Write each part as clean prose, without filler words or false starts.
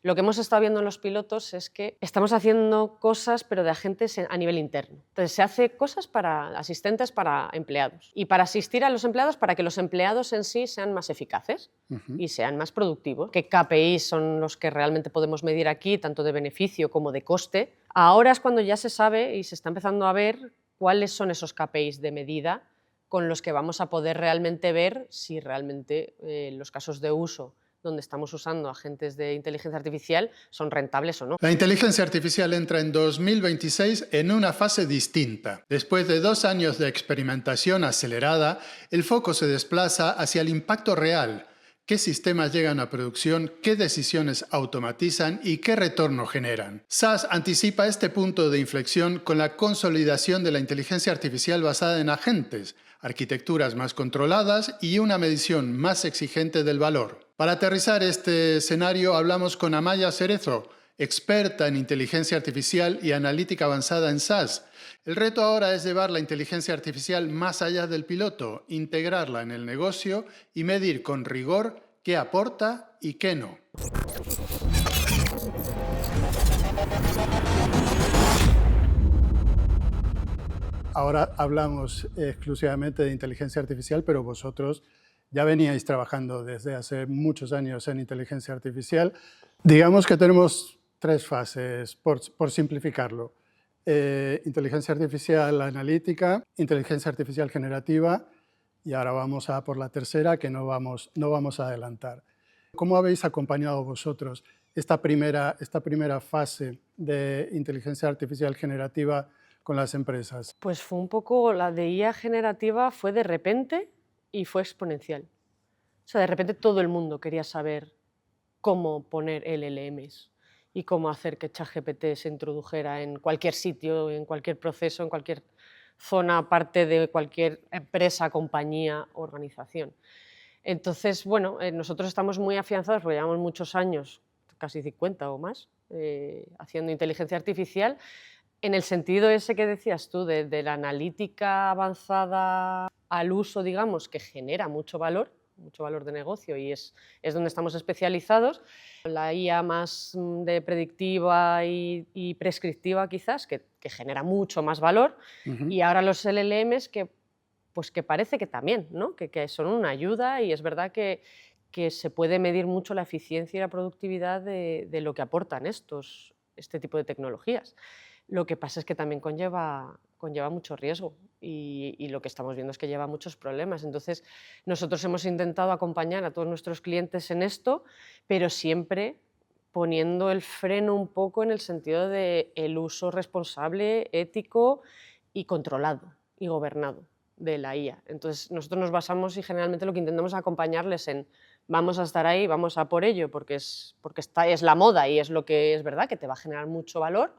Lo que hemos estado viendo en los pilotos es que estamos haciendo cosas, pero de agentes a nivel interno. Entonces, se hace cosas para asistentes, para empleados. Y para asistir a los empleados, para que los empleados en sí sean más eficaces y sean más productivos. ¿Qué KPIs son los que realmente podemos medir aquí, tanto de beneficio como de coste? Ahora es cuando ya se sabe y se está empezando a ver cuáles son esos KPIs de medida con los que vamos a poder realmente ver si realmente los casos de uso donde estamos usando agentes de inteligencia artificial son rentables o no. La inteligencia artificial entra en 2026 en una fase distinta. Después de 2 años de experimentación acelerada, el foco se desplaza hacia el impacto real. ¿Qué sistemas llegan a producción? ¿Qué decisiones automatizan? ¿Y qué retorno generan? SAS anticipa este punto de inflexión con la consolidación de la inteligencia artificial basada en agentes, arquitecturas más controladas y una medición más exigente del valor. Para aterrizar este escenario hablamos con Amaya Cerezo, experta en inteligencia artificial y analítica avanzada en SAS. El reto ahora es llevar la inteligencia artificial más allá del piloto, integrarla en el negocio y medir con rigor qué aporta y qué no. Ahora hablamos exclusivamente de inteligencia artificial, pero vosotros ya veníais trabajando desde hace muchos años en inteligencia artificial. Digamos que tenemos 3 fases, por simplificarlo. Inteligencia artificial analítica, inteligencia artificial generativa, y ahora vamos a por la tercera, que no vamos a adelantar. ¿Cómo habéis acompañado vosotros esta primera fase de inteligencia artificial generativa con las empresas? Pues fue un poco, la de IA generativa fue de repente y fue exponencial. O sea, de repente todo el mundo quería saber cómo poner LLMs y cómo hacer que ChatGPT se introdujera en cualquier sitio, en cualquier proceso, en cualquier zona, parte de cualquier empresa, compañía, organización. Entonces, bueno, nosotros estamos muy afianzados porque llevamos muchos años, casi 50 o más, haciendo inteligencia artificial, en el sentido ese que decías tú, de la analítica avanzada al uso, digamos, que genera mucho valor de negocio y es donde estamos especializados. La IA más de predictiva y prescriptiva quizás, que genera mucho más valor, y ahora los LLMs pues que parece que también, ¿no? que son una ayuda y es verdad que se puede medir mucho la eficiencia y la productividad de lo que aportan este tipo de tecnologías. Lo que pasa es que también conlleva mucho riesgo y lo que estamos viendo es que lleva muchos problemas. Entonces, nosotros hemos intentado acompañar a todos nuestros clientes en esto, pero siempre poniendo el freno un poco en el sentido de el uso responsable, ético y controlado y gobernado de la IA. Entonces, nosotros nos basamos y generalmente lo que intentamos es acompañarles en vamos a estar ahí, vamos a por ello, porque es la moda y es lo que es verdad, que te va a generar mucho valor,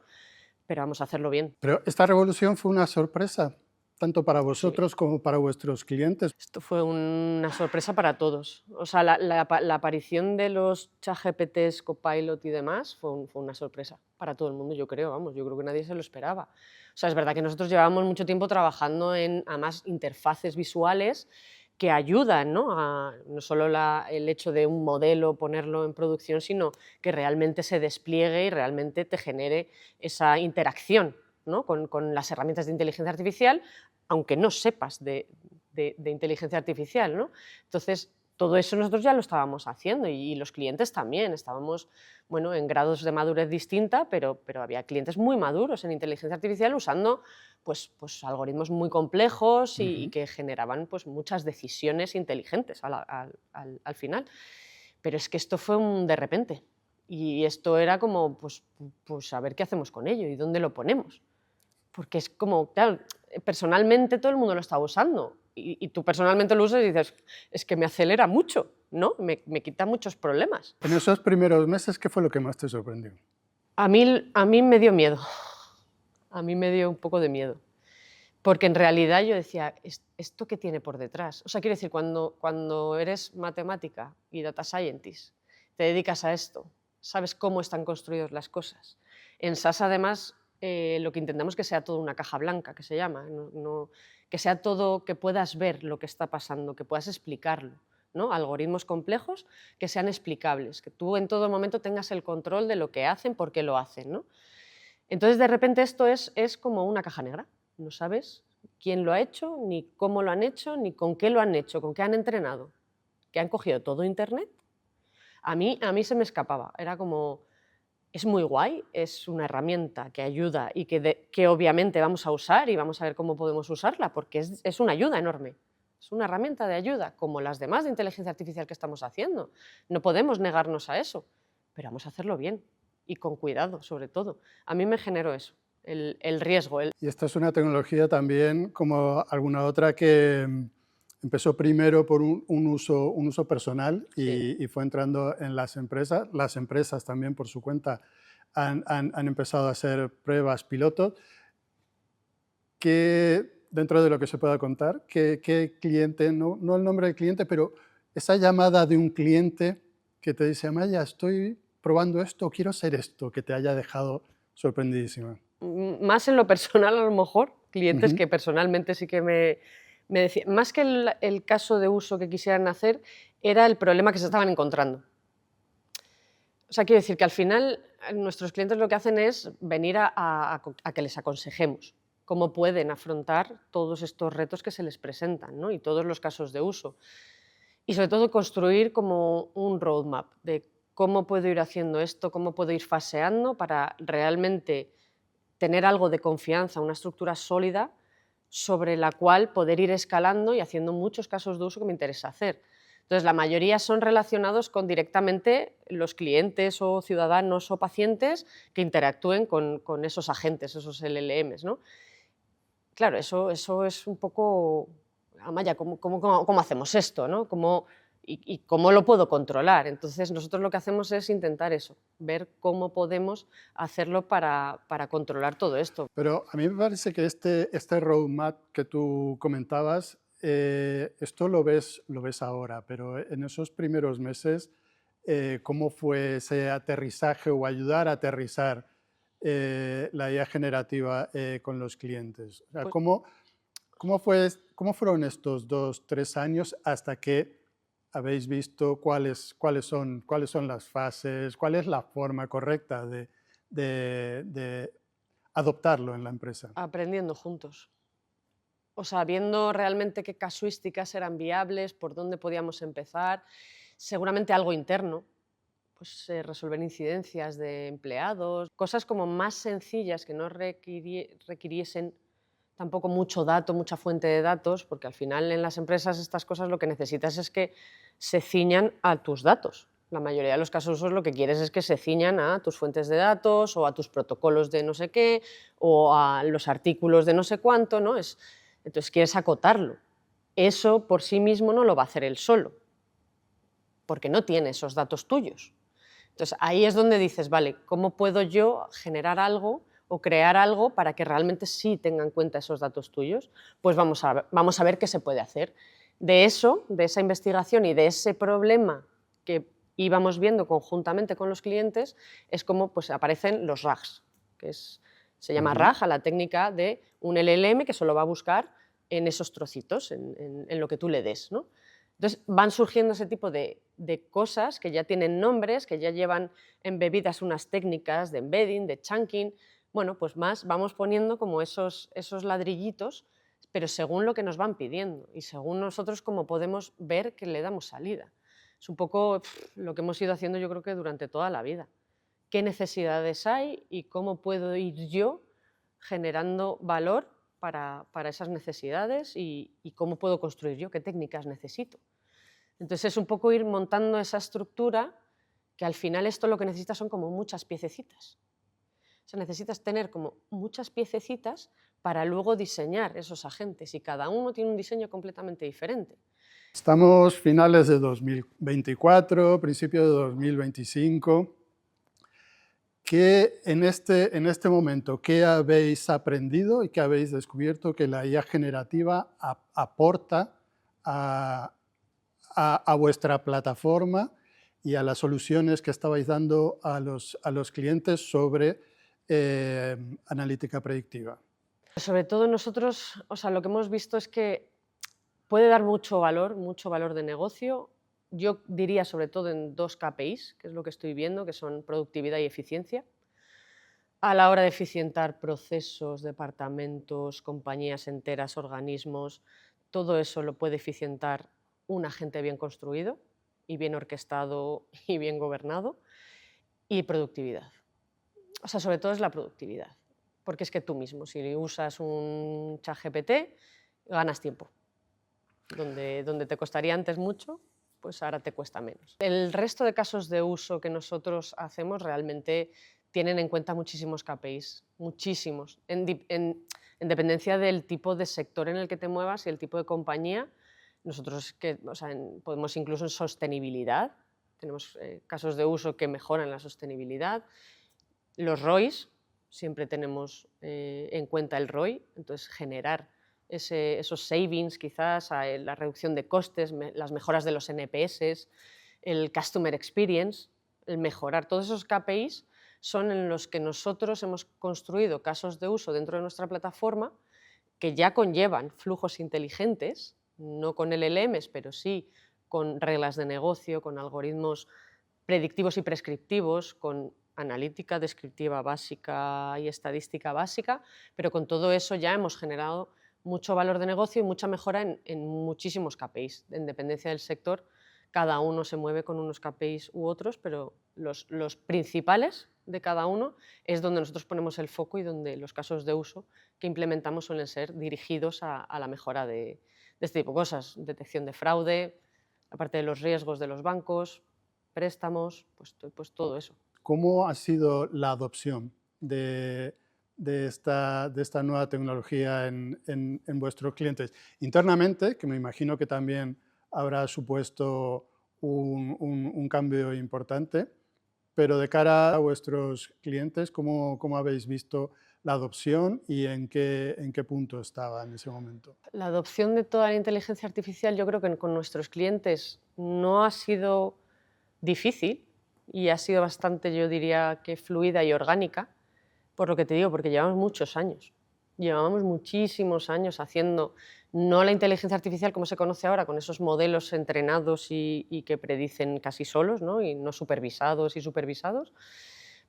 pero vamos a hacerlo bien. Pero esta revolución fue una sorpresa, tanto para Sí. vosotros como para vuestros clientes. Esto fue una sorpresa para todos. O sea, la aparición de los ChatGPTs, Copilot y demás fue una sorpresa para todo el mundo, yo creo, vamos, yo creo que nadie se lo esperaba. O sea, es verdad que nosotros llevábamos mucho tiempo trabajando en, además, interfaces visuales que ayudan, ¿no? No solo el hecho de un modelo ponerlo en producción, sino que realmente se despliegue y realmente te genere esa interacción, ¿no? con las herramientas de inteligencia artificial, aunque no sepas de inteligencia artificial, ¿no? Entonces, todo eso nosotros ya lo estábamos haciendo y los clientes también. Estábamos, bueno, en grados de madurez distinta, pero había clientes muy maduros en inteligencia artificial usando pues algoritmos muy complejos y que generaban pues, muchas decisiones inteligentes al final. Pero es que esto fue un de repente y esto era como, pues a ver qué hacemos con ello y dónde lo ponemos. Porque es como, claro, personalmente todo el mundo lo está usando y tú personalmente lo usas y dices, es que me acelera mucho, ¿no? Me quita muchos problemas. En esos primeros meses, ¿qué fue lo que más te sorprendió? A mí me dio miedo, a mí me dio un poco de miedo, porque en realidad yo decía, ¿esto qué tiene por detrás? O sea, quiero decir, cuando eres matemática y data scientist, te dedicas a esto, sabes cómo están construidas las cosas. En SAS, además, lo que intentamos es que sea todo una caja blanca, que se llama, que sea todo, que puedas ver lo que está pasando, que puedas explicarlo, ¿no? Algoritmos complejos que sean explicables, que tú en todo momento tengas el control de lo que hacen, por qué lo hacen, ¿no? Entonces, de repente esto es como una caja negra. No sabes quién lo ha hecho, ni cómo lo han hecho, ni con qué lo han hecho, con qué han entrenado. Que han cogido todo Internet. A mí se me escapaba. Era como, es muy guay, es una herramienta que ayuda y que obviamente vamos a usar y vamos a ver cómo podemos usarla, porque es una ayuda enorme. Es una herramienta de ayuda, como las demás de inteligencia artificial que estamos haciendo. No podemos negarnos a eso, pero vamos a hacerlo bien y con cuidado, sobre todo. A mí me generó eso, el riesgo. Y esta es una tecnología también, como alguna otra, que empezó primero por un uso personal Sí. y fue entrando en las empresas. Las empresas también, por su cuenta, han empezado a hacer pruebas pilotos. Que, dentro de lo que se pueda contar, qué cliente, no el nombre del cliente, pero esa llamada de un cliente que te dice, Amaya, estoy probando esto, quiero hacer esto, que te haya dejado sorprendidísima. Más en lo personal, a lo mejor, clientes Ujú. que personalmente sí que me decían, más que el caso de uso que quisieran hacer, era el problema que se estaban encontrando. O sea, quiero decir que al final nuestros clientes lo que hacen es venir a que les aconsejemos cómo pueden afrontar todos estos retos que se les presentan, ¿no? Y todos los casos de uso. Y sobre todo construir como un roadmap de cómo puedo ir haciendo esto, cómo puedo ir faseando para realmente tener algo de confianza, una estructura sólida sobre la cual poder ir escalando y haciendo muchos casos de uso que me interesa hacer. Entonces, la mayoría son relacionados con directamente los clientes o ciudadanos o pacientes que interactúen con esos agentes, esos LLMs, ¿no? Claro, eso es un poco, Amaya, ¿cómo hacemos esto, no? ¿Y cómo lo puedo controlar? Entonces, nosotros lo que hacemos es intentar eso, ver cómo podemos hacerlo para controlar todo esto. Pero a mí me parece que este roadmap que tú comentabas, esto lo ves ahora, pero en esos primeros meses, ¿cómo fue ese aterrizaje o ayudar a aterrizar la IA generativa con los clientes? O sea, Pues ¿cómo fueron estos 2, 3 años hasta que habéis visto cuáles son las fases, cuál es la forma correcta de adoptarlo en la empresa? aprendiendo juntos. O sea, viendo realmente qué casuísticas eran viables, por dónde podíamos empezar, seguramente algo interno, pues resolver incidencias de empleados, cosas como más sencillas que no requiriesen tampoco mucho dato, mucha fuente de datos, porque al final en las empresas estas cosas lo que necesitas es que se ciñan a tus datos. La mayoría de los casos lo que quieres es que se ciñan a tus fuentes de datos o a tus protocolos de no sé qué o a los artículos de no sé cuánto, ¿no? Entonces quieres acotarlo. Eso por sí mismo no lo va a hacer él solo, porque no tiene esos datos tuyos. Entonces ahí es donde dices, vale, ¿cómo puedo yo generar algo o crear algo para que realmente sí tenga en cuenta esos datos tuyos? Pues vamos a ver qué se puede hacer. De eso, de esa investigación y de ese problema que íbamos viendo conjuntamente con los clientes, es como pues, aparecen los RAGs, que se llama Ujú. RAG a la técnica de un LLM que solo va a buscar en esos trocitos, en lo que tú le des, ¿no? Entonces van surgiendo ese tipo de cosas que ya tienen nombres, que ya llevan embebidas unas técnicas de embedding, de chunking. Bueno, pues más vamos poniendo como esos ladrillitos, pero según lo que nos van pidiendo y según nosotros cómo podemos ver que le damos salida. Es un poco lo que hemos ido haciendo yo creo que durante toda la vida. ¿Qué necesidades hay y cómo puedo ir yo generando valor para esas necesidades y cómo puedo construir yo, qué técnicas necesito? Entonces es un poco ir montando esa estructura que al final esto lo que necesitas son como muchas piececitas. O sea, necesitas tener como muchas piececitas para luego diseñar esos agentes y cada uno tiene un diseño completamente diferente. Estamos finales de 2024, principio de 2025. ¿Qué en este momento, qué habéis aprendido y qué habéis descubierto que la IA generativa aporta a, a vuestra plataforma y a las soluciones que estabais dando a los clientes sobre analítica predictiva? Sobre todo nosotros, o sea, lo que hemos visto es que puede dar mucho valor de negocio yo diría sobre todo en 2 KPIs, que es lo que estoy viendo, que son productividad y eficiencia. A la hora de eficientar procesos, departamentos, compañías enteras, organismos, todo eso lo puede eficientar un agente bien construido y bien orquestado y bien gobernado. Y productividad. O sea, sobre todo es la productividad, porque es que tú mismo, si usas un ChatGPT, ganas tiempo. Donde te costaría antes mucho, pues ahora te cuesta menos. El resto de casos de uso que nosotros hacemos realmente tienen en cuenta muchísimos KPIs, muchísimos, en dependencia del tipo de sector en el que te muevas y el tipo de compañía. Nosotros o sea, podemos incluso en sostenibilidad, tenemos casos de uso que mejoran la sostenibilidad. Los ROIs, siempre tenemos en cuenta el ROI, entonces generar esos savings quizás, la reducción de costes, las mejoras de los NPS, el Customer Experience, el mejorar. Todos esos KPIs son en los que nosotros hemos construido casos de uso dentro de nuestra plataforma que ya conllevan flujos inteligentes, no con LLMs, pero sí con reglas de negocio, con algoritmos predictivos y prescriptivos, con analítica descriptiva básica y estadística básica, pero con todo eso ya hemos generado mucho valor de negocio y mucha mejora en muchísimos KPIs. En dependencia del sector, cada uno se mueve con unos KPIs u otros, pero los principales de cada uno es donde nosotros ponemos el foco y donde los casos de uso que implementamos suelen ser dirigidos a la mejora de este tipo de cosas, detección de fraude, la parte de los riesgos de los bancos, préstamos, pues todo eso. ¿Cómo ha sido la adopción de esta nueva tecnología en vuestros clientes? Internamente, que me imagino que también habrá supuesto un cambio importante, pero de cara a vuestros clientes, ¿cómo habéis visto la adopción y en qué punto estaba en ese momento? La adopción de toda la inteligencia artificial, yo creo que con nuestros clientes no ha sido difícil y ha sido bastante, yo diría que fluida y orgánica, por lo que te digo, porque llevamos muchos años. Llevamos muchísimos años haciendo, no la inteligencia artificial como se conoce ahora, con esos modelos entrenados y que predicen casi solos, ¿no? Y no supervisados y supervisados,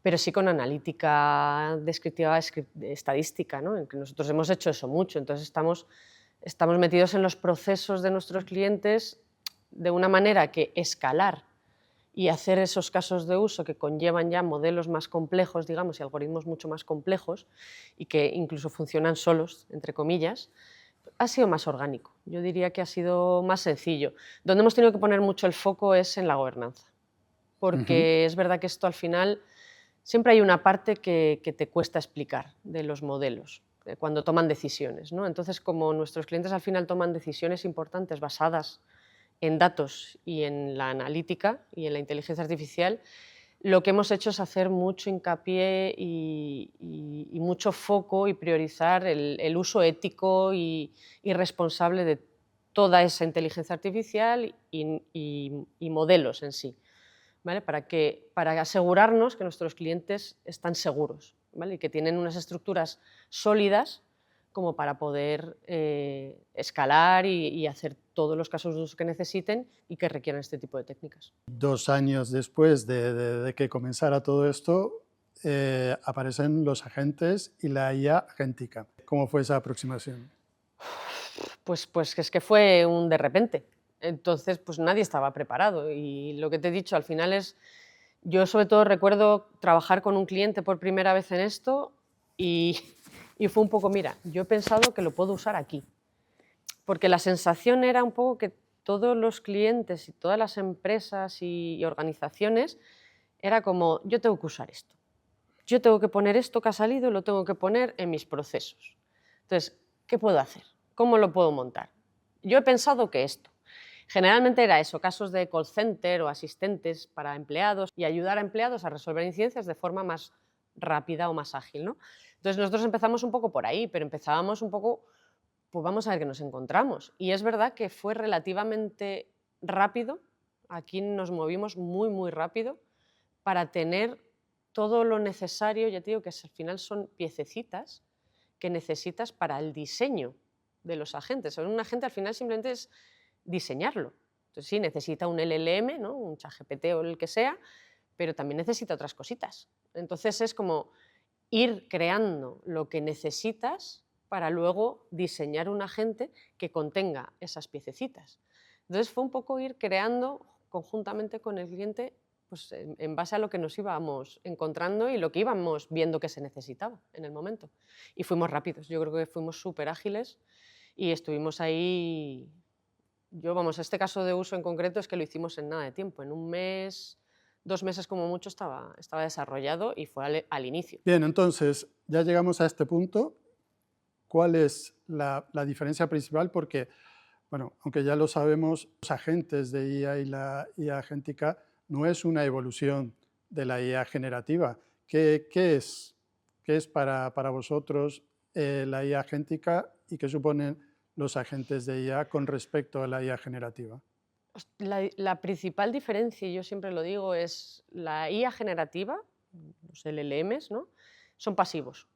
pero sí con analítica descriptiva estadística, ¿no? En que nosotros hemos hecho eso mucho, entonces estamos metidos en los procesos de nuestros clientes de una manera que escalar y hacer esos casos de uso que conllevan ya modelos más complejos, digamos, y algoritmos mucho más complejos y que incluso funcionan solos, entre comillas, ha sido más orgánico. Yo diría que ha sido más sencillo. Donde hemos tenido que poner mucho el foco es en la gobernanza, porque es verdad que esto al final siempre hay una parte que te cuesta explicar de los modelos cuando toman decisiones, ¿no? Entonces, como nuestros clientes al final toman decisiones importantes basadas en datos y en la analítica y en la inteligencia artificial, lo que hemos hecho es hacer mucho hincapié y mucho foco y priorizar el uso ético y responsable de toda esa inteligencia artificial y modelos en sí, ¿vale? Para asegurarnos que nuestros clientes están seguros, ¿vale? Y que tienen unas estructuras sólidas como para poder escalar y hacer todos los casos de uso que necesiten y que requieran este tipo de técnicas. 2 años después de que comenzara todo esto, aparecen los agentes y la IA agéntica. ¿Cómo fue esa aproximación? Pues es que fue un de repente. Entonces, pues nadie estaba preparado. Y lo que te he dicho, al final yo sobre todo recuerdo trabajar con un cliente por primera vez en esto y, y fue un poco, mira, yo he pensado que lo puedo usar aquí. Porque la sensación era un poco que todos los clientes y todas las empresas y organizaciones era como, yo tengo que usar esto. Yo tengo que poner esto que ha salido, lo tengo que poner en mis procesos. Entonces, ¿qué puedo hacer? ¿Cómo lo puedo montar? Yo he pensado que esto. Generalmente era eso, casos de call center o asistentes para empleados y ayudar a empleados a resolver incidencias de forma más rápida o más ágil, ¿no? Entonces nosotros empezamos un poco por ahí, pero empezábamos un poco, pues vamos a ver qué nos encontramos. Y es verdad que fue relativamente rápido, aquí nos movimos muy, muy rápido para tener todo lo necesario, ya te digo que al final son piececitas que necesitas para el diseño de los agentes. Un agente al final simplemente es diseñarlo. Entonces sí, necesita un LLM, ¿no? Un ChatGPT o el que sea, pero también necesita otras cositas. Entonces es como ir creando lo que necesitas para luego diseñar un agente que contenga esas piececitas. Entonces fue un poco ir creando conjuntamente con el cliente, pues en base a lo que nos íbamos encontrando y lo que íbamos viendo que se necesitaba en el momento. Y fuimos rápidos, yo creo que fuimos súper ágiles y estuvimos ahí. Vamos, este caso de uso en concreto es que lo hicimos en nada de tiempo, en un mes, 2 meses como mucho estaba desarrollado y fue al inicio. Bien, entonces ya llegamos a este punto. ¿Cuál es la diferencia principal? Porque, bueno, aunque ya lo sabemos, los agentes de IA y la IA agéntica no es una evolución de la IA generativa. ¿Qué es? ¿Qué es para vosotros la IA agéntica y qué suponen los agentes de IA con respecto a la IA generativa? La principal diferencia, y yo siempre lo digo, es la IA generativa, los LLMs, ¿no? Son pasivos.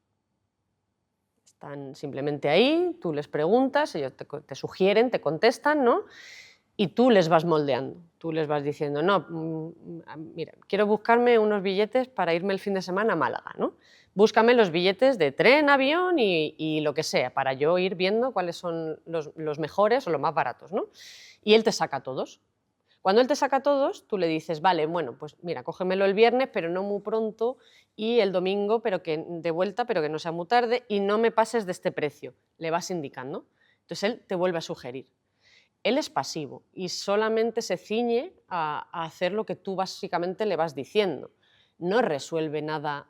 Están simplemente ahí, tú les preguntas, ellos te sugieren, te contestan, ¿no? Y tú les vas moldeando, tú les vas diciendo, no, mira, quiero buscarme unos billetes para irme el fin de semana a Málaga, ¿no? Búscame los billetes de tren, avión y lo que sea, para yo ir viendo cuáles son los mejores o los más baratos, ¿no? Y él te saca todos. Cuando él te saca todos, tú le dices, vale, bueno, pues mira, cógemelo el viernes, pero no muy pronto, y el domingo, pero que de vuelta, pero que no sea muy tarde, y no me pases de este precio. Le vas indicando. Entonces él te vuelve a sugerir. Él es pasivo y solamente se ciñe a hacer lo que tú básicamente le vas diciendo. No resuelve nada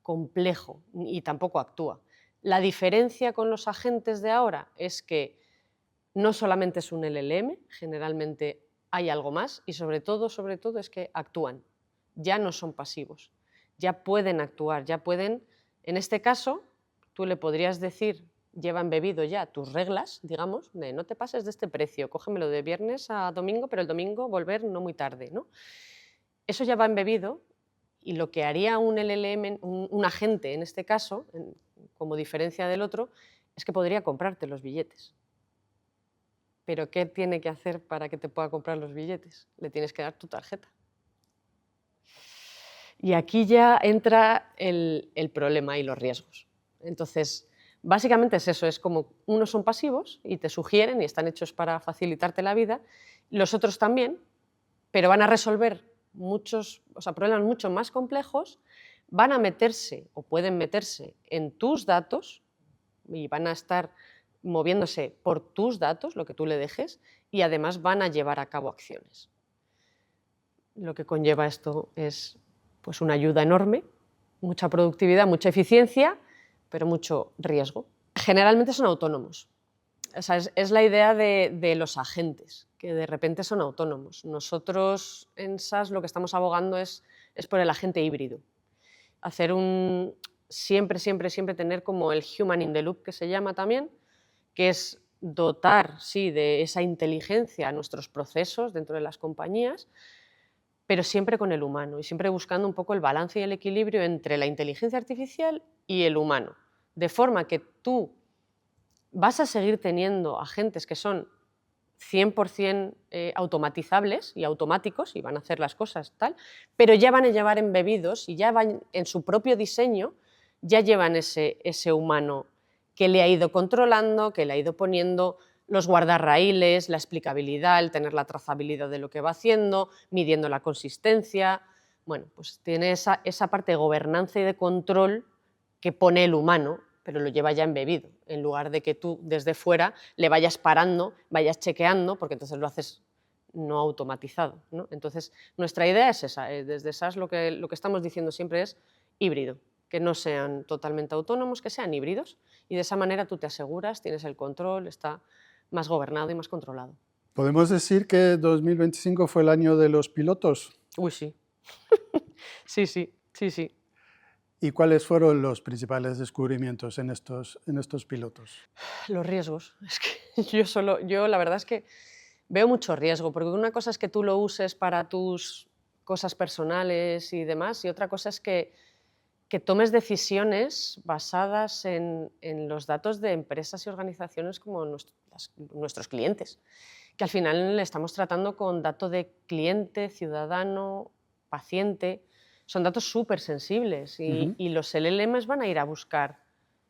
complejo y tampoco actúa. La diferencia con los agentes de ahora es que no solamente es un LLM, generalmente hay algo más y sobre todo es que actúan, ya no son pasivos, ya pueden actuar, ya pueden, en este caso, tú le podrías decir, lleva embebido ya tus reglas, digamos, de no te pases de este precio, cógemelo de viernes a domingo, pero el domingo volver no muy tarde, ¿no? Eso ya va embebido y lo que haría un LLM, un agente en este caso, como diferencia del otro, es que podría comprarte los billetes. Pero ¿qué tiene que hacer para que te pueda comprar los billetes? Le tienes que dar tu tarjeta. Y aquí ya entra el problema y los riesgos. Entonces, básicamente es eso, es como unos son pasivos y te sugieren y están hechos para facilitarte la vida, los otros también, pero van a resolver problemas mucho más complejos, van a meterse o pueden meterse en tus datos y van a estar moviéndose por tus datos, lo que tú le dejes, y además van a llevar a cabo acciones. Lo que conlleva esto es pues, una ayuda enorme, mucha productividad, mucha eficiencia, pero mucho riesgo. Generalmente son autónomos. O sea, es la idea de los agentes, que de repente son autónomos. Nosotros en SAS lo que estamos abogando es por el agente híbrido. Hacer siempre tener como el human in the loop, que se llama también, que es dotar, sí, de esa inteligencia a nuestros procesos dentro de las compañías, pero siempre con el humano y siempre buscando un poco el balance y el equilibrio entre la inteligencia artificial y el humano, de forma que tú vas a seguir teniendo agentes que son 100% automatizables y automáticos y van a hacer las cosas tal, pero ya van a llevar embebidos y ya van en su propio diseño, ya llevan ese humano que le ha ido controlando, que le ha ido poniendo los guardarraíles, la explicabilidad, el tener la trazabilidad de lo que va haciendo, midiendo la consistencia. Bueno, pues tiene esa parte de gobernanza y de control que pone el humano, pero lo lleva ya embebido, en lugar de que tú desde fuera le vayas parando, vayas chequeando, porque entonces lo haces no automatizado, ¿no? Entonces, nuestra idea es esa, desde SAS lo que estamos diciendo siempre es híbrido, que no sean totalmente autónomos, que sean híbridos, y de esa manera tú te aseguras, tienes el control, está más gobernado y más controlado. ¿Podemos decir que 2025 fue el año de los pilotos? Uy, sí. Sí. ¿Y cuáles fueron los principales descubrimientos en estos pilotos? Los riesgos. Es que yo la verdad es que veo mucho riesgo, porque una cosa es que tú lo uses para tus cosas personales y demás, y otra cosa es que tomes decisiones basadas en los datos de empresas y organizaciones como nuestros clientes, que al final le estamos tratando con datos de cliente, ciudadano, paciente. Son datos súper sensibles y los LLMs van a ir a buscar,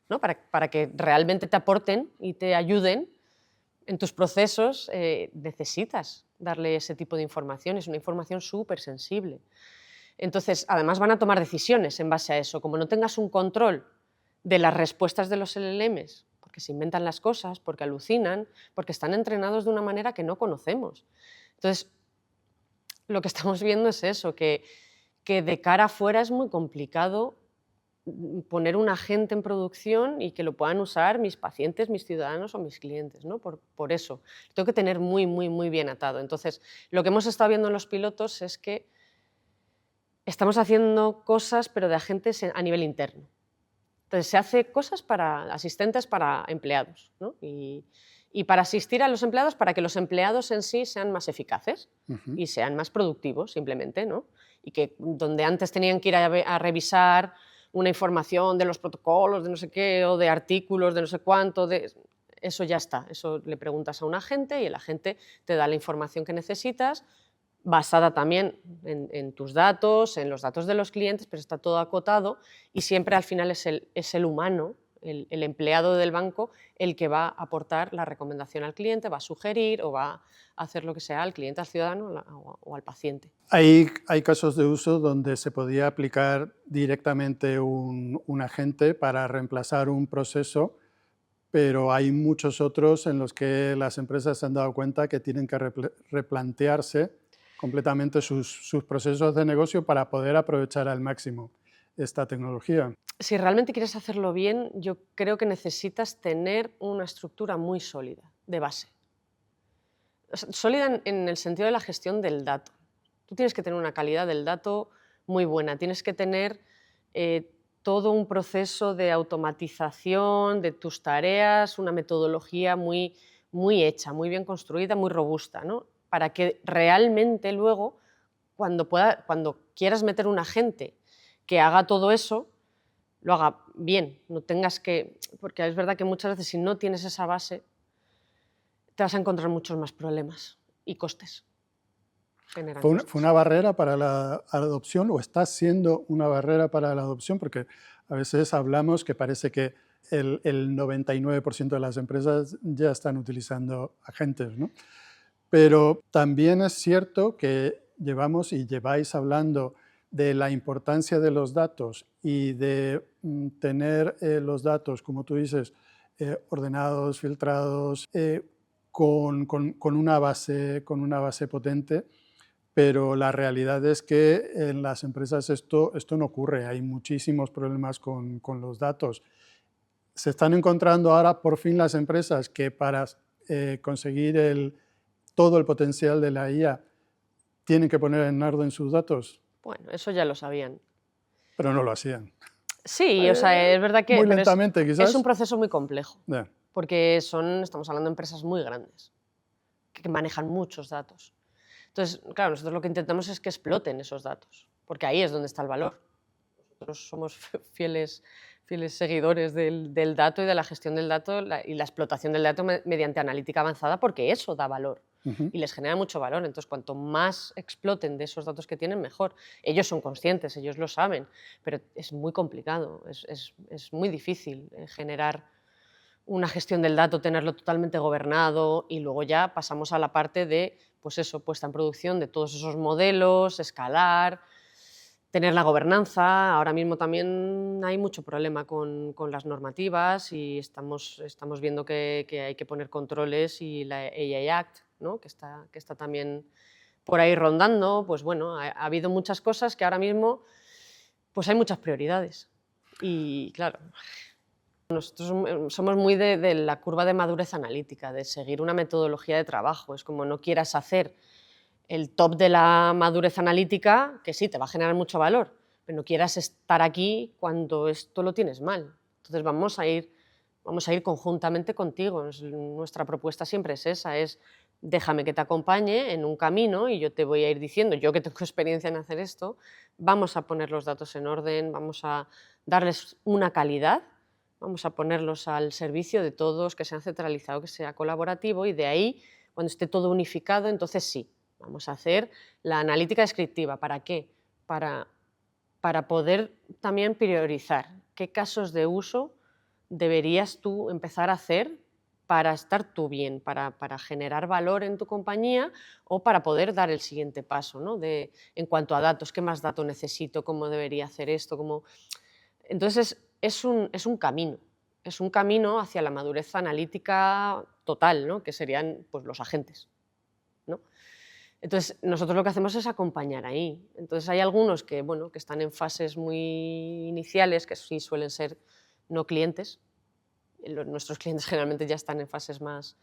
¿no? Para que realmente te aporten y te ayuden en tus procesos. Necesitas darle ese tipo de información, es una información súper sensible. Entonces, además van a tomar decisiones en base a eso. Como no tengas un control de las respuestas de los LLMs, porque se inventan las cosas, porque alucinan, porque están entrenados de una manera que no conocemos. Entonces, lo que estamos viendo es eso, que de cara afuera es muy complicado poner un agente en producción y que lo puedan usar mis pacientes, mis ciudadanos o mis clientes, ¿no? Por eso, tengo que tener muy, muy, muy bien atado. Entonces, lo que hemos estado viendo en los pilotos es que estamos haciendo cosas, pero de agentes a nivel interno. Entonces, se hace cosas para asistentes para empleados, ¿no? Y para asistir a los empleados, para que los empleados en sí sean más eficaces y sean más productivos, simplemente, ¿no? Y que donde antes tenían que ir a revisar una información de los protocolos, de no sé qué, o de artículos, de no sé cuánto, eso ya está. Eso le preguntas a un agente y el agente te da la información que necesitas, basada también en tus datos, en los datos de los clientes, pero está todo acotado y siempre al final es el humano, el empleado del banco, el que va a aportar la recomendación al cliente, va a sugerir o va a hacer lo que sea al cliente, al ciudadano o al paciente. Hay casos de uso donde se podía aplicar directamente un agente para reemplazar un proceso, pero hay muchos otros en los que las empresas se han dado cuenta que tienen que replantearse completamente sus procesos de negocio para poder aprovechar al máximo esta tecnología. Si realmente quieres hacerlo bien, yo creo que necesitas tener una estructura muy sólida, de base. Sólida en el sentido de la gestión del dato. Tú tienes que tener una calidad del dato muy buena, tienes que tener todo un proceso de automatización de tus tareas, una metodología muy, muy hecha, muy bien construida, muy robusta, ¿no? Para que realmente luego, cuando quieras meter un agente que haga todo eso, lo haga bien, no tengas que... Porque es verdad que muchas veces si no tienes esa base, te vas a encontrar muchos más problemas y costes. ¿Fue una barrera para la adopción o está siendo una barrera para la adopción? Porque a veces hablamos que parece que el 99% de las empresas ya están utilizando agentes, ¿no? Pero también es cierto que llevamos y lleváis hablando de la importancia de los datos y de tener los datos, como tú dices, ordenados, filtrados, con una base potente, pero la realidad es que en las empresas esto no ocurre. Hay muchísimos problemas con los datos. Se están encontrando ahora por fin las empresas que para conseguir todo el potencial de la IA tienen que poner en orden sus datos. Bueno, eso ya lo sabían. Pero no lo hacían. Sí, o sea, es verdad que muy lentamente, quizás. Es un proceso muy complejo, Yeah. porque estamos hablando de empresas muy grandes, que manejan muchos datos. Entonces, claro, nosotros lo que intentamos es que exploten esos datos, porque ahí es donde está el valor. Nosotros somos fieles seguidores del dato y de la gestión del dato y la explotación del dato mediante analítica avanzada, porque eso da valor y les genera mucho valor. Entonces, cuanto más exploten de esos datos que tienen, mejor. Ellos son conscientes, ellos lo saben, pero es muy complicado, es muy difícil generar una gestión del dato, tenerlo totalmente gobernado y luego ya pasamos a la parte de, pues eso, puesta en producción de todos esos modelos, escalar, tener la gobernanza. Ahora mismo también hay mucho problema con las normativas y estamos viendo que hay que poner controles y la AI Act, ¿no? que está también por ahí rondando. Pues bueno, ha habido muchas cosas que ahora mismo pues hay muchas prioridades y claro, nosotros somos muy de la curva de madurez analítica, de seguir una metodología de trabajo. Es como no quieras hacer el top de la madurez analítica, que sí, te va a generar mucho valor, pero no quieras estar aquí cuando esto lo tienes mal. Entonces vamos a ir conjuntamente contigo. Nuestra propuesta siempre es esa, es déjame que te acompañe en un camino y yo te voy a ir diciendo, yo que tengo experiencia en hacer esto, vamos a poner los datos en orden, vamos a darles una calidad, vamos a ponerlos al servicio de todos, que sean centralizados, que sea colaborativo y de ahí Cuando esté todo unificado, entonces sí, vamos a hacer la analítica descriptiva. ¿Para qué? Para poder también priorizar qué casos de uso deberías tú empezar a hacer para estar tú bien, para generar valor en tu compañía o para poder dar el siguiente paso, ¿no? En cuanto a datos, ¿qué más datos necesito? ¿Cómo debería hacer esto? Entonces es un camino hacia la madurez analítica total, ¿no? Que serían pues, los agentes, ¿no? Entonces, nosotros lo que hacemos es acompañar ahí. Entonces, hay algunos que, bueno, que están en fases muy iniciales, que sí suelen ser no clientes. Nuestros clientes generalmente ya están en fases más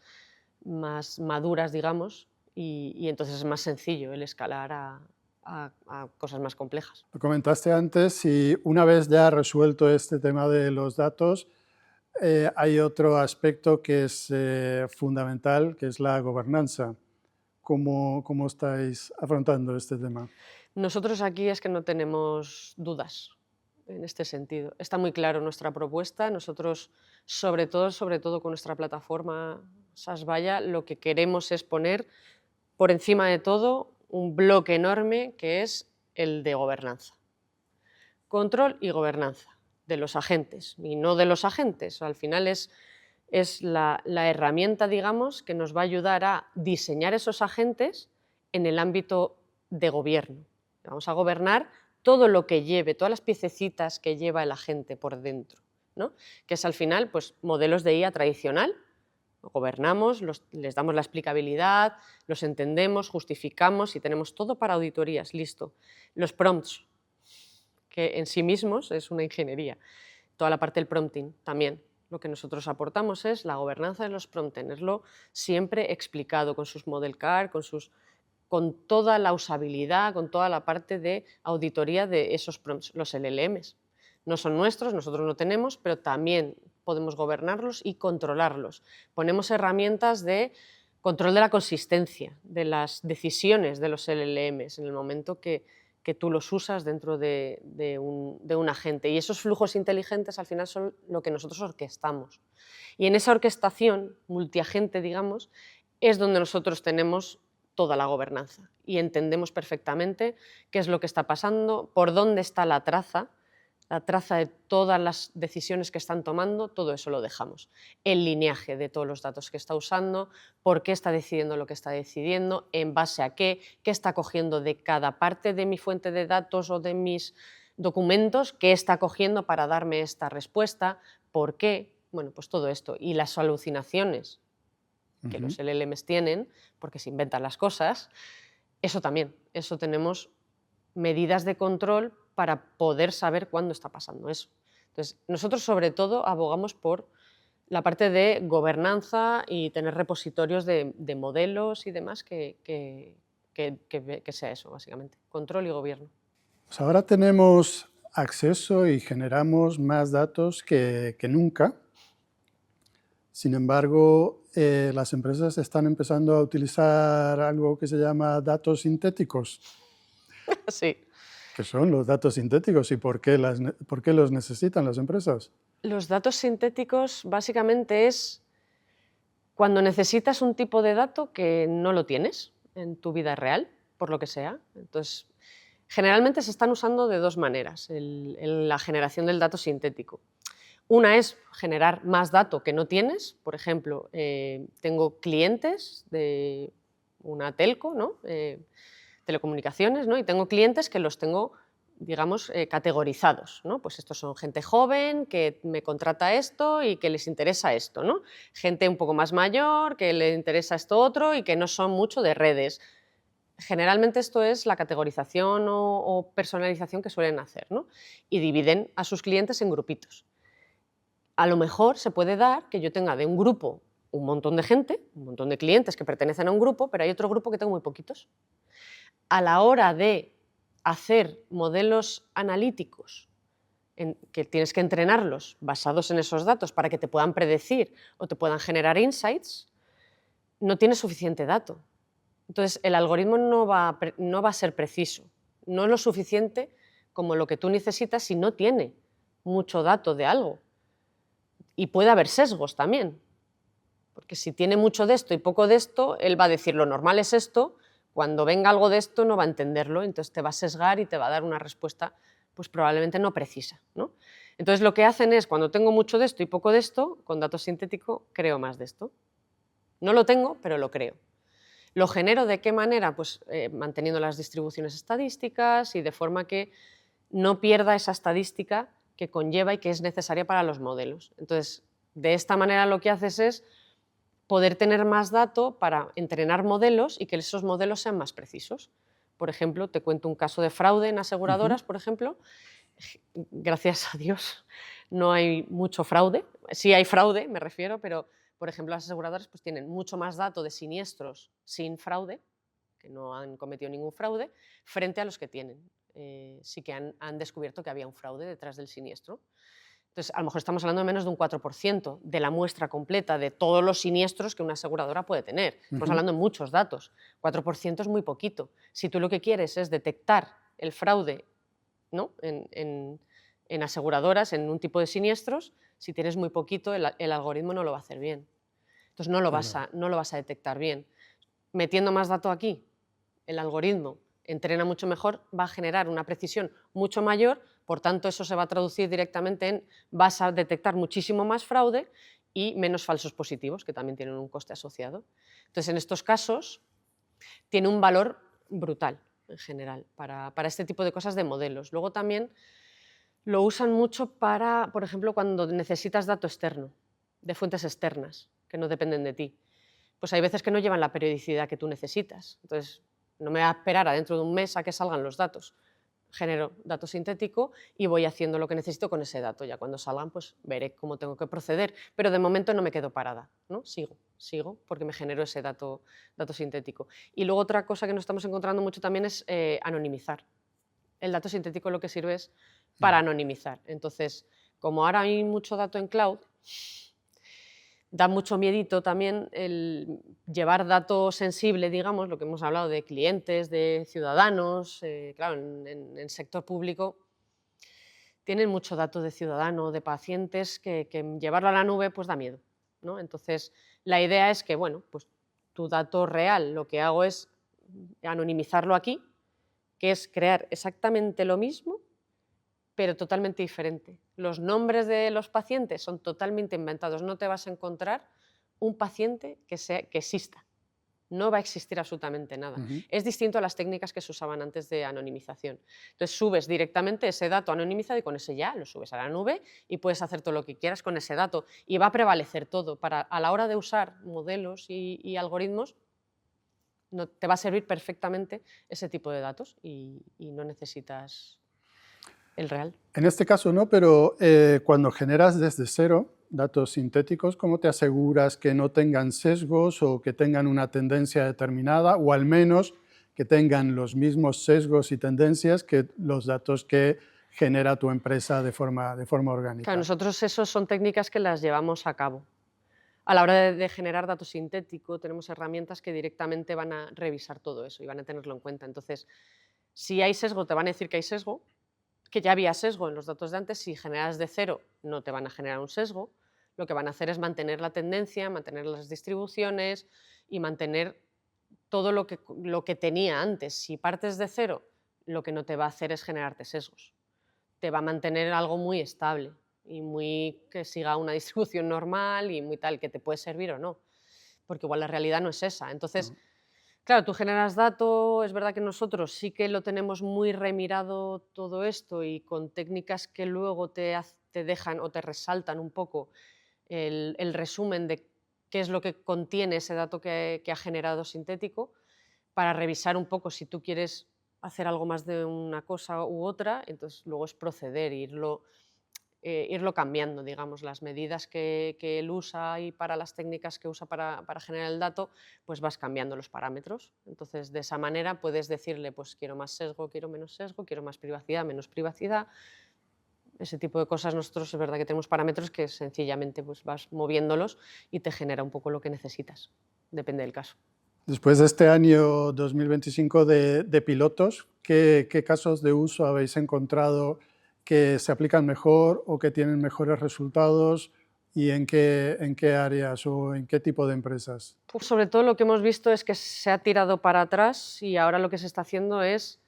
maduras, digamos, y entonces es más sencillo el escalar a cosas más complejas. Lo comentaste antes y una vez ya resuelto este tema de los datos, hay otro aspecto que es fundamental, que es la gobernanza. ¿Cómo estáis afrontando este tema? Nosotros aquí es que no tenemos dudas en este sentido. Está muy claro nuestra propuesta. Nosotros, sobre todo con nuestra plataforma SaaS Vaya, lo que queremos es poner por encima de todo un bloque enorme que es el de gobernanza. Control y gobernanza de los agentes, y no de los agentes. Al final es la herramienta, digamos, que nos va a ayudar a diseñar esos agentes en el ámbito de gobierno. Vamos a gobernar todo lo que lleve, todas las piececitas que lleva el agente por dentro, ¿no? Que es al final pues, modelos de IA tradicional. Gobernamos, les damos la explicabilidad, los entendemos, justificamos y tenemos todo para auditorías, listo. Los prompts, que en sí mismos es una ingeniería. Toda la parte del prompting también. Lo que nosotros aportamos es la gobernanza de los prompts, tenerlo siempre explicado con sus model card, con toda la usabilidad, con toda la parte de auditoría de esos prompts, los LLMs. No son nuestros, nosotros no tenemos, pero también podemos gobernarlos y controlarlos. Ponemos herramientas de control de la consistencia, de las decisiones de los LLMs en el momento que tú los usas dentro de un agente. Y esos flujos inteligentes al final son lo que nosotros orquestamos. Y en esa orquestación multiagente, digamos, es donde nosotros tenemos toda la gobernanza y entendemos perfectamente qué es lo que está pasando, por dónde está la traza de todas las decisiones que están tomando, todo eso lo dejamos. El lineaje de todos los datos que está usando, por qué está decidiendo lo que está decidiendo, en base a qué está cogiendo de cada parte de mi fuente de datos o de mis documentos, qué está cogiendo para darme esta respuesta, por qué, bueno, pues todo esto. Y las alucinaciones que los LLMs tienen, porque se inventan las cosas, eso también, eso tenemos medidas de control para poder saber cuándo está pasando eso. Entonces, nosotros sobre todo abogamos por la parte de gobernanza y tener repositorios de modelos y demás que sea eso, básicamente, control y gobierno. Pues ahora tenemos acceso y generamos más datos que nunca. Sin embargo, las empresas están empezando a utilizar algo que se llama datos sintéticos. Sí. ¿Qué son los datos sintéticos y por qué los necesitan las empresas? Los datos sintéticos básicamente es cuando necesitas un tipo de dato que no lo tienes en tu vida real, por lo que sea. Entonces, generalmente se están usando de dos maneras la generación del dato sintético. Una es generar más dato que no tienes. Por ejemplo, tengo clientes de una telco, ¿no? Telecomunicaciones, ¿no? Y tengo clientes que los tengo, digamos, categorizados, ¿no? Pues estos son gente joven que me contrata esto y que les interesa esto, ¿no? Gente un poco más mayor que le interesa esto otro y que no son mucho de redes. Generalmente esto es la categorización o personalización que suelen hacer, ¿no? Y dividen a sus clientes en grupitos. A lo mejor se puede dar que yo tenga de un grupo un montón de gente, un montón de clientes que pertenecen a un grupo, pero hay otro grupo que tengo muy poquitos. A la hora de hacer modelos analíticos que tienes que entrenarlos basados en esos datos para que te puedan predecir o te puedan generar insights, no tienes suficiente dato. Entonces, el algoritmo no va a ser preciso, no es lo suficiente como lo que tú necesitas si no tiene mucho dato de algo. Y puede haber sesgos también. Porque si tiene mucho de esto y poco de esto, él va a decir lo normal es esto, cuando venga algo de esto no va a entenderlo, entonces te va a sesgar y te va a dar una respuesta pues probablemente no precisa, ¿no? Entonces lo que hacen es, cuando tengo mucho de esto y poco de esto, con dato sintético creo más de esto. No lo tengo, pero lo creo. ¿Lo genero de qué manera? Pues manteniendo las distribuciones estadísticas y de forma que no pierda esa estadística que conlleva y que es necesaria para los modelos. Entonces, de esta manera lo que haces es poder tener más dato para entrenar modelos y que esos modelos sean más precisos. Por ejemplo, te cuento un caso de fraude en aseguradoras, por ejemplo. Gracias a Dios no hay mucho fraude. Sí hay fraude, me refiero, pero, por ejemplo, las aseguradoras pues, tienen mucho más dato de siniestros sin fraude, que no han cometido ningún fraude, frente a los que tienen. Sí que han descubierto que había un fraude detrás del siniestro. Entonces, a lo mejor estamos hablando de menos de un 4% de la muestra completa de todos los siniestros que una aseguradora puede tener. Estamos hablando de muchos datos. 4% es muy poquito. Si tú lo que quieres es detectar el fraude, ¿no? en aseguradoras, en un tipo de siniestros, si tienes muy poquito, el algoritmo no lo va a hacer bien. Entonces, no lo vas a detectar bien. Metiendo más dato aquí, el algoritmo entrena mucho mejor, va a generar una precisión mucho mayor, por tanto eso se va a traducir directamente en vas a detectar muchísimo más fraude y menos falsos positivos, que también tienen un coste asociado. Entonces, en estos casos, tiene un valor brutal en general para este tipo de cosas de modelos. Luego también lo usan mucho para, por ejemplo, cuando necesitas dato externo, de fuentes externas, que no dependen de ti. Pues hay veces que no llevan la periodicidad que tú necesitas. Entonces, no me voy a esperar a dentro de un mes a que salgan los datos. Genero dato sintético y voy haciendo lo que necesito con ese dato. Ya cuando salgan, pues veré cómo tengo que proceder. Pero de momento no me quedo parada, ¿no? Sigo, porque me genero ese dato sintético. Y luego otra cosa que nos estamos encontrando mucho también es anonimizar. El dato sintético lo que sirve es para anonimizar. Entonces, como ahora hay mucho dato en cloud, da mucho miedito también el llevar dato sensible, digamos, lo que hemos hablado de clientes, de ciudadanos, claro, en sector público tienen mucho dato de ciudadano, de pacientes, que llevarlo a la nube pues da miedo, ¿no? Entonces, la idea es que, bueno, pues tu dato real lo que hago es anonimizarlo aquí, que es crear exactamente lo mismo, pero totalmente diferente. Los nombres de los pacientes son totalmente inventados. No te vas a encontrar un paciente que exista. No va a existir absolutamente nada. Es distinto a las técnicas que se usaban antes de anonimización. Entonces subes directamente ese dato anonimizado y con ese ya lo subes a la nube y puedes hacer todo lo que quieras con ese dato. Y va a prevalecer todo. A la hora de usar modelos y algoritmos, no, te va a servir perfectamente ese tipo de datos y no necesitas el real. En este caso no, pero cuando generas desde cero datos sintéticos, ¿cómo te aseguras que no tengan sesgos o que tengan una tendencia determinada o al menos que tengan los mismos sesgos y tendencias que los datos que genera tu empresa de forma orgánica? Claro, nosotros eso son técnicas que las llevamos a cabo. A la hora de generar datos sintético tenemos herramientas que directamente van a revisar todo eso y van a tenerlo en cuenta. Entonces, si hay sesgo, te van a decir que hay sesgo, que ya había sesgo en los datos de antes. Si generas de cero, no te van a generar un sesgo. Lo que van a hacer es mantener la tendencia, mantener las distribuciones y mantener todo lo que tenía antes. Si partes de cero, lo que no te va a hacer es generarte sesgos. Te va a mantener algo muy estable y que siga una distribución normal y muy tal, que te puede servir o no, porque igual la realidad no es esa. Entonces, claro, tú generas dato, es verdad que nosotros sí que lo tenemos muy remirado todo esto y con técnicas que luego te dejan o te resaltan un poco el resumen de qué es lo que contiene ese dato que ha generado sintético, para revisar un poco si tú quieres hacer algo más de una cosa u otra, entonces luego es proceder, irlo cambiando, digamos, las medidas que él usa y para las técnicas que usa para generar el dato, pues vas cambiando los parámetros. Entonces, de esa manera puedes decirle, pues quiero más sesgo, quiero menos sesgo, quiero más privacidad, menos privacidad. Ese tipo de cosas nosotros es verdad que tenemos parámetros que sencillamente pues, vas moviéndolos y te genera un poco lo que necesitas, depende del caso. Después de este año 2025 de pilotos, ¿qué casos de uso habéis encontrado que se aplican mejor o que tienen mejores resultados ¿Y en qué áreas o en qué tipo de empresas? Pues sobre todo lo que hemos visto es que se ha tirado para atrás y ahora lo que se está haciendo es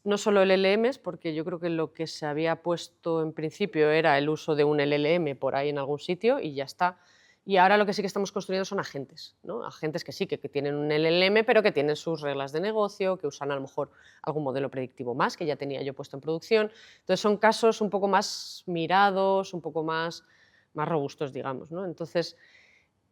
no solo LLMs, porque yo creo que lo que se había puesto en principio era el uso de un LLM por ahí en algún sitio y ya está. Y ahora lo que sí que estamos construyendo son agentes, ¿no? Agentes que sí, que tienen un LLM, pero que tienen sus reglas de negocio, que usan a lo mejor algún modelo predictivo más, que ya tenía yo puesto en producción. Entonces son casos un poco más mirados, un poco más robustos, digamos, ¿no? Entonces,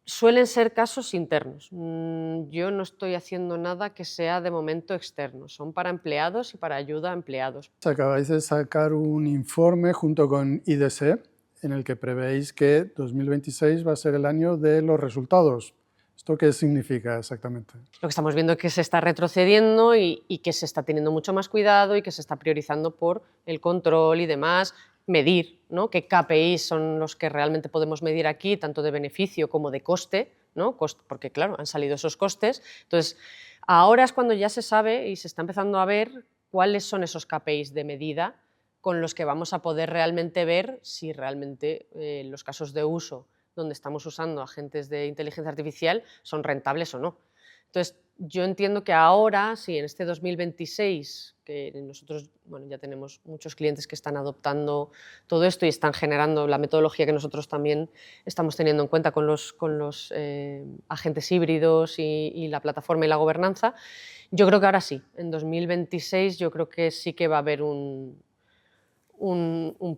suelen ser casos internos. Yo no estoy haciendo nada que sea de momento externo. Son para empleados y para ayuda a empleados. Acabáis de sacar un informe junto con IDC en el que prevéis que 2026 va a ser el año de los resultados. ¿Esto qué significa exactamente? Lo que estamos viendo es que se está retrocediendo y que se está teniendo mucho más cuidado y que se está priorizando por el control y demás, medir, ¿no? Qué KPIs son los que realmente podemos medir aquí, tanto de beneficio como de coste, ¿no? Porque claro, han salido esos costes. Entonces, ahora es cuando ya se sabe y se está empezando a ver cuáles son esos KPIs de medida con los que vamos a poder realmente ver si realmente los casos de uso donde estamos usando agentes de inteligencia artificial son rentables o no. Entonces, yo entiendo que ahora, sí, en este 2026, que nosotros ya tenemos muchos clientes que están adoptando todo esto y están generando la metodología que nosotros también estamos teniendo en cuenta con los agentes híbridos y la plataforma y la gobernanza, yo creo que ahora sí, en 2026 yo creo que sí que va a haber un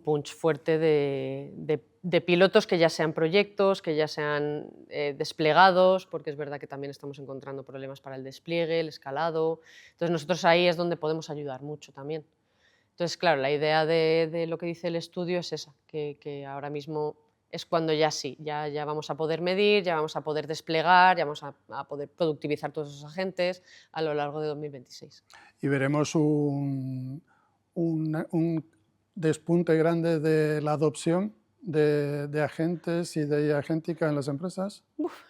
punch fuerte de pilotos que ya sean proyectos, que ya sean desplegados, porque es verdad que también estamos encontrando problemas para el despliegue, el escalado. Entonces nosotros ahí es donde podemos ayudar mucho también. Entonces, claro, la idea de lo que dice el estudio es esa, que ahora mismo es cuando ya sí, ya vamos a poder medir, ya vamos a poder desplegar, ya vamos a poder productivizar todos esos agentes a lo largo de 2026. Y veremos un despunte grande de la adopción de agentes y de agéntica en las empresas.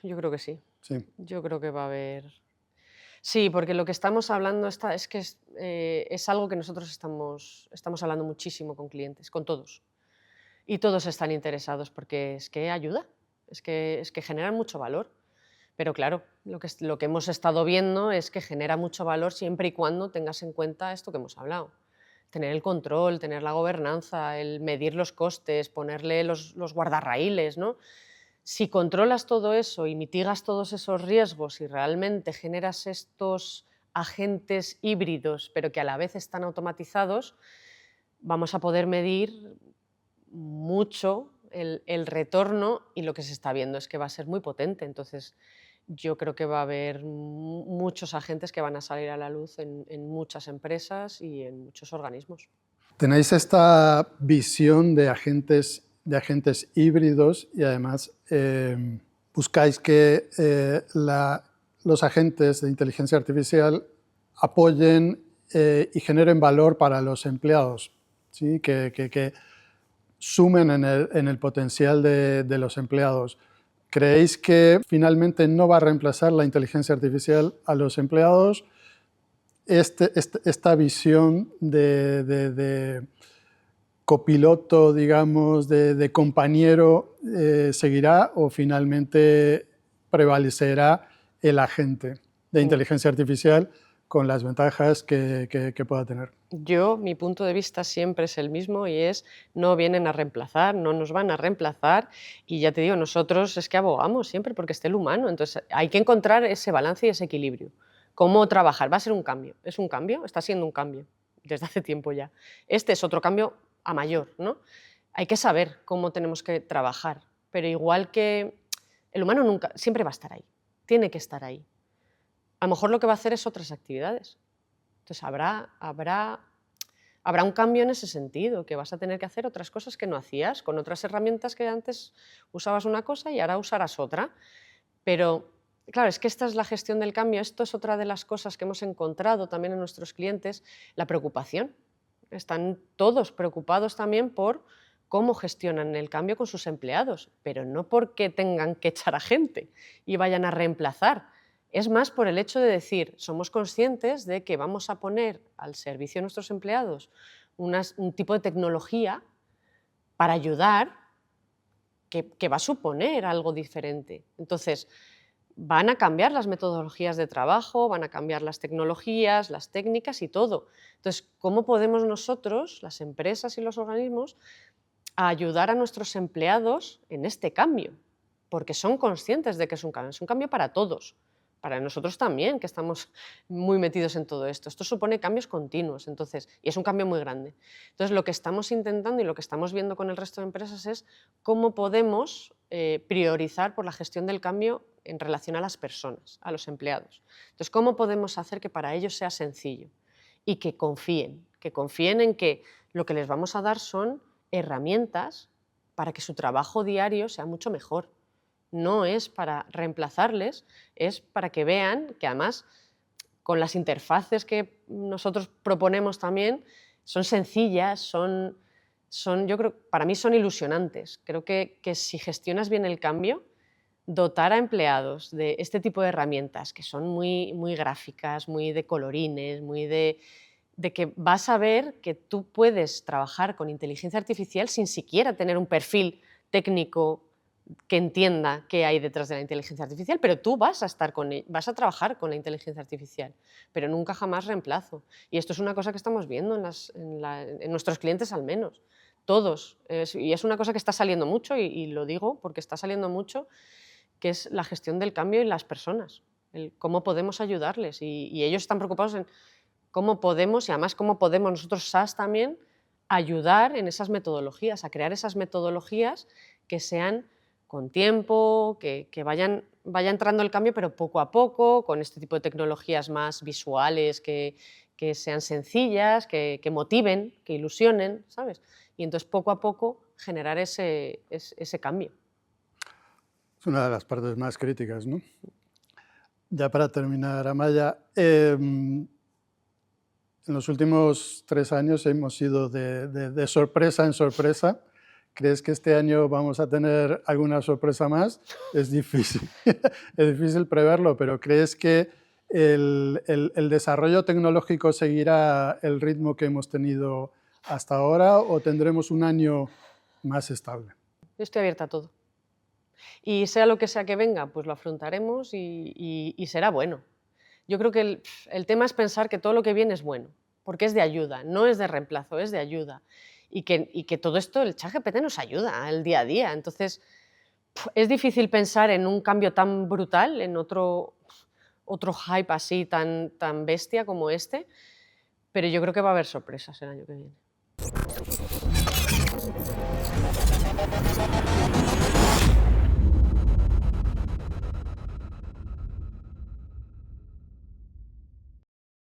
Yo creo que sí. Sí. Yo creo que va a haber... Sí, porque lo que estamos hablando es que es algo que nosotros estamos hablando muchísimo con clientes, con todos. Y todos están interesados porque es que ayuda, es que generan mucho valor. Pero claro, lo que hemos estado viendo es que genera mucho valor siempre y cuando tengas en cuenta esto que hemos hablado. Tener el control, tener la gobernanza, el medir los costes, ponerle los guardarraíles, ¿no? Si controlas todo eso y mitigas todos esos riesgos y realmente generas estos agentes híbridos, pero que a la vez están automatizados, vamos a poder medir mucho el retorno y lo que se está viendo es que va a ser muy potente. Entonces, yo creo que va a haber muchos agentes que van a salir a la luz en muchas empresas y en muchos organismos. Tenéis esta visión de agentes híbridos y además buscáis que los agentes de inteligencia artificial apoyen y generen valor para los empleados, ¿sí? que sumen en el potencial de los empleados. ¿Creéis que finalmente no va a reemplazar la inteligencia artificial a los empleados? Esta visión de copiloto, digamos, de compañero, ¿seguirá o finalmente prevalecerá el agente de inteligencia artificial con las ventajas que pueda tener? Mi punto de vista siempre es el mismo y es: no vienen a reemplazar, no nos van a reemplazar y ya te digo, nosotros es que abogamos siempre porque esté el humano, entonces hay que encontrar ese balance y ese equilibrio. ¿Cómo trabajar? Va a ser un cambio, ¿es un cambio? Está siendo un cambio desde hace tiempo ya. Este es otro cambio a mayor, ¿no? Hay que saber cómo tenemos que trabajar, pero igual que el humano nunca, siempre va a estar ahí, tiene que estar ahí. A lo mejor lo que va a hacer es otras actividades. Entonces habrá un cambio en ese sentido, que vas a tener que hacer otras cosas que no hacías, con otras herramientas que antes usabas una cosa y ahora usarás otra. Pero claro, es que esta es la gestión del cambio, esto es otra de las cosas que hemos encontrado también en nuestros clientes, la preocupación. Están todos preocupados también por cómo gestionan el cambio con sus empleados, pero no porque tengan que echar a gente y vayan a reemplazar. Es más por el hecho de decir, somos conscientes de que vamos a poner al servicio de nuestros empleados un tipo de tecnología para ayudar que va a suponer algo diferente. Entonces, van a cambiar las metodologías de trabajo, van a cambiar las tecnologías, las técnicas y todo. Entonces, ¿cómo podemos nosotros, las empresas y los organismos, ayudar a nuestros empleados en este cambio? Porque son conscientes de que es un cambio para todos. Para nosotros también, que estamos muy metidos en todo esto. Esto supone cambios continuos, entonces, y es un cambio muy grande. Entonces, lo que estamos intentando y lo que estamos viendo con el resto de empresas es cómo podemos priorizar por la gestión del cambio en relación a las personas, a los empleados. Entonces, ¿cómo podemos hacer que para ellos sea sencillo y que confíen en que lo que les vamos a dar son herramientas para que su trabajo diario sea mucho mejor? No es para reemplazarles, es para que vean que además con las interfaces que nosotros proponemos también son sencillas, yo creo, para mí son ilusionantes. Creo que si gestionas bien el cambio, dotar a empleados de este tipo de herramientas que son muy, muy gráficas, muy de colorines, muy de que vas a ver que tú puedes trabajar con inteligencia artificial sin siquiera tener un perfil técnico que entienda qué hay detrás de la inteligencia artificial, pero tú vas a trabajar con la inteligencia artificial, pero nunca jamás reemplazo. Y esto es una cosa que estamos viendo en nuestros clientes al menos, todos. Y es una cosa que está saliendo mucho, y lo digo porque está saliendo mucho, que es la gestión del cambio y las personas, cómo podemos ayudarles. Y ellos están preocupados en cómo podemos, y además cómo podemos nosotros SAS también, ayudar en esas metodologías, a crear esas metodologías que sean con tiempo, que vaya entrando el cambio, pero poco a poco, con este tipo de tecnologías más visuales, que sean sencillas, que motiven, que ilusionen, ¿sabes? Y entonces poco a poco generar ese cambio. Es una de las partes más críticas, ¿no? Ya para terminar, Amaya, en los últimos 3 años hemos ido de sorpresa en sorpresa. ¿Crees que este año vamos a tener alguna sorpresa más? Es difícil, es difícil preverlo, pero ¿crees que el desarrollo tecnológico seguirá el ritmo que hemos tenido hasta ahora o tendremos un año más estable? Yo estoy abierta a todo. Y sea lo que sea que venga, pues lo afrontaremos y será bueno. Yo creo que el tema es pensar que todo lo que viene es bueno, porque es de ayuda, no es de reemplazo, es de ayuda. Y que todo esto, el ChatGPT nos ayuda al día a día. Entonces, es difícil pensar en un cambio tan brutal, en otro hype así tan bestia como este, pero yo creo que va a haber sorpresas el año que viene.